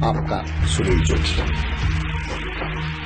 आपका सुनील जोशी।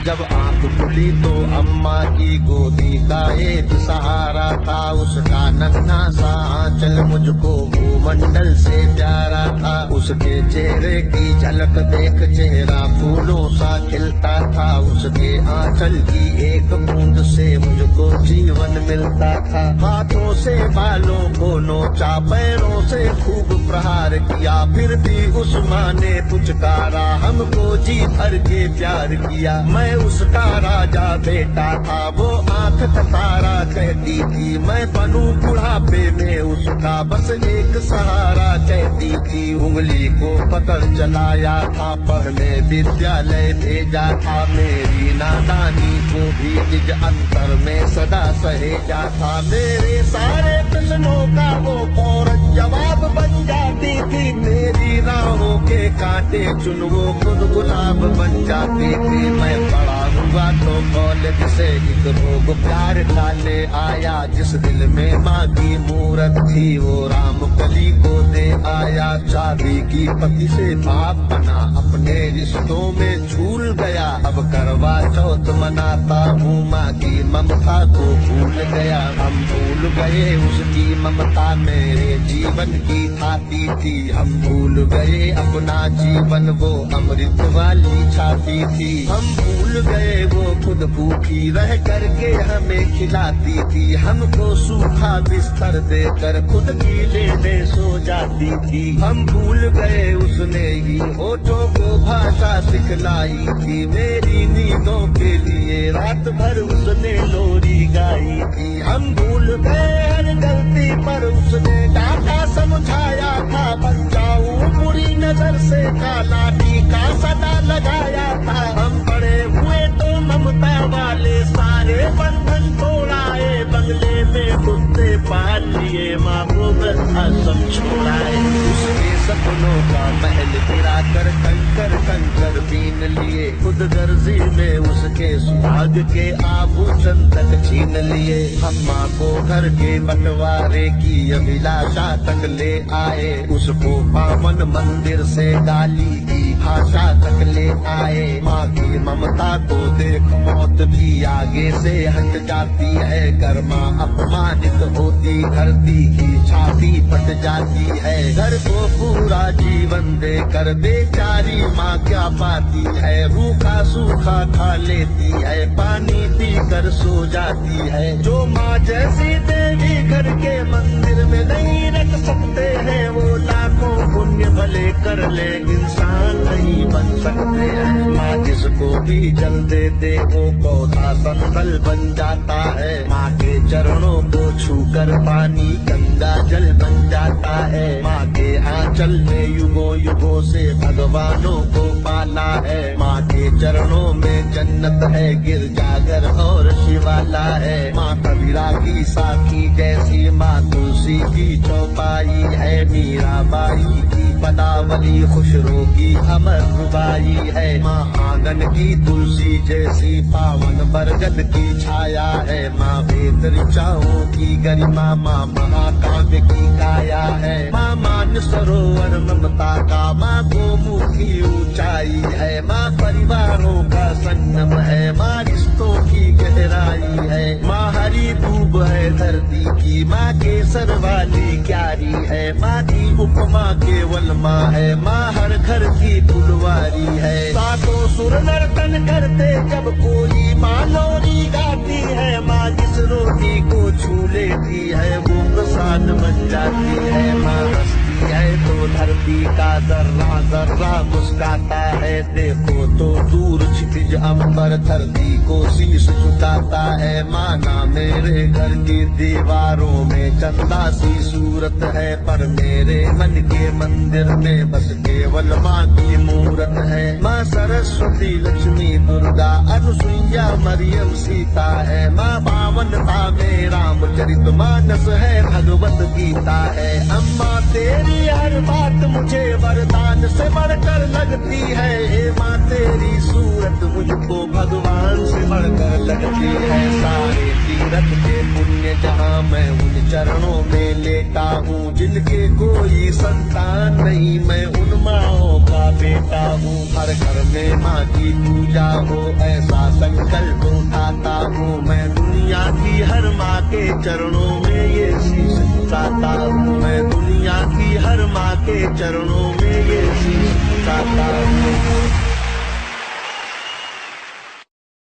जब आंख खुली तो अम्मा की गोदी का एक सहारा था, उसका नन्हा सा आंचल मुझको भूमंडल से प्यारा था। उसके चेहरे की झलक देख चेहरा फूलों सा खिलता था, उसके आंचल की एक बूंद से मुझको जीवन मिलता था। हाथों से बालों को नोचा, पैरों से खूब प्रहार किया, फिर भी उस माँ ने पुचकारा, हमको जी भर के प्यार किया। मैं उसका राजा बेटा था, वो आंख का तारा कहती थी, मैं बनूं बुढ़ापे में उसका बस एक सहारा कहती थी। उंगली को पकड़ चलाया था, पढ़ने विद्यालय भेजा था, मेरी नादानी को भी निज अंतर में सदा सहेजा था। मेरे सारे प्रश्नों का वो फौरन जवाब बन जाती थी, मेरी राहों के कांटे चुन वो खुद गुलाब बन जाती थी। मैं बड़ा हुआ तो कॉलेज से एक रोग प्यार का ले आया, जिस दिल में माँ की मूरत थी वो राम कली को दे आया। शादी की पति से बाप बना, अपने रिश्तों में झूल गया, अब करवा चौथ मनाता हूँ, माँ की ममता को भूल गया। हम भूल गए उसकी ममता मेरे जीवन की थाती थी, हम भूल गए अपना जीवन वो अमृत वाली छाती थी। हम भूल गए वो खुद भूखी रह करके हमें खिलाती थी, हमको सूखा बिस्तर देकर खुद गीले में सो जाती थी। हम भूल गए उसने ही होठों को भाषा सिखलाई थी, मेरी नींदों के लिए रात भर उसने लोरी गाई थी। हम भूल गए हर गलती पर उसने डांटा समझाया था, बन जाऊं बुरी नजर से काला टीका सदा लगाया था। हम बड़े हुए तो ममता वाले सारे बंधन तोड़ाए, बंगले में कुत्ते पाल लिए, माँ को सब छोड़ाए। उसके सपनों का महल गिरा कर कंकर कंकर बीन लिए, खुद गर्जी में उसके सुहाग के आभूषण तक छीन लिए। हम माँ को घर के बंटवारे की अभिलाषा तक ले आए, उसको पावन मंदिर से गाली की भाषा तक ले आए। माँ की ममता को देख मौत भी आगे से हट जाती है, घर माँ अपमानित होती धरती की छाती फट जाती है। घर को पूरा जीवन देकर बेचारी माँ क्या पाती है, रूखा सूखा खा लेती है, पानी पी कर सो जाती है। जो माँ जैसी देवी घर के मंदिर में नहीं रख सकते हैं, वो लाखों पुण्य भले कर ले इंसान नहीं बन सकते हैं। माँ जिसको भी जल देते वो पौधा संतल बन जाता है, माँ के चरणों को छूकर पानी गंगा जल बन जाता है। माँ के आंचल में युगों युगों से भगवानों को पाला है, माँ के चरणों में जन्नत है, गिरजाघर और शिवाला है। माँ कबीरा की साखी जैसी माँ तुलसी की चौपाई है, मीराबाई की पदावली खुशरो की अमर रुबाई है। माँ आंगन की तुलसी जैसी पावन बरगद की छाया है, माँ वेद ऋचाओं की गरिमा, माँ महाकाव्य की काया है। माँ मान सरोवर ममता का, माँ गोमुखी ऊंचाई है, माँ परिवारों का संगम है, माँ रिश्तों की गहराई है। माँ हरी दूब है धरती की, माँ केसर वाली क्यारी है, माँ की उपमा केवल माँ है, माँ हर घर की फुलवारी है। सातों सुर नर्तन करते जब कोई माँ लोरी गाती है, माँ जिस रोटी को छू लेती है वो प्रसाद बन जाती है। माँ हंसती है तो धरती का जर्रा जर्रा मुस्काता है, देखो तो दूर क्षितिज अंबर धरती को शीश झुकाता है। माना मेरे घर की दीवारों में चंदा सी सूरत है, पर मेरे मन के मंदिर में बस केवल माँ की मूरत है। माँ सरस्वती लक्ष्मी दुर्गा अनुसुईया मरियम सीता है, माँ पावनता में रामचरित मानस है, भगवत गीता है। अम्मा तेरी हर बात मुझे वरदान से बढ़कर लगती है, हे माँ तेरी सूरत मुझको भगवान से बढ़कर लगती है। सारे तीरथ के पुण्य जहाँ मैं उन चरणों में लेता हूँ, जिनके कोई संतान नहीं मैं उन माँओं का बेटा हूँ। हर घर में माँ की पूजा हो, ऐसा संकल्प उठाता हूँ मैं। दुनिया की हर माँ के चरणों में ये शीश झुकाता हूँ मैं। दुनिया की हर माँ के चरणों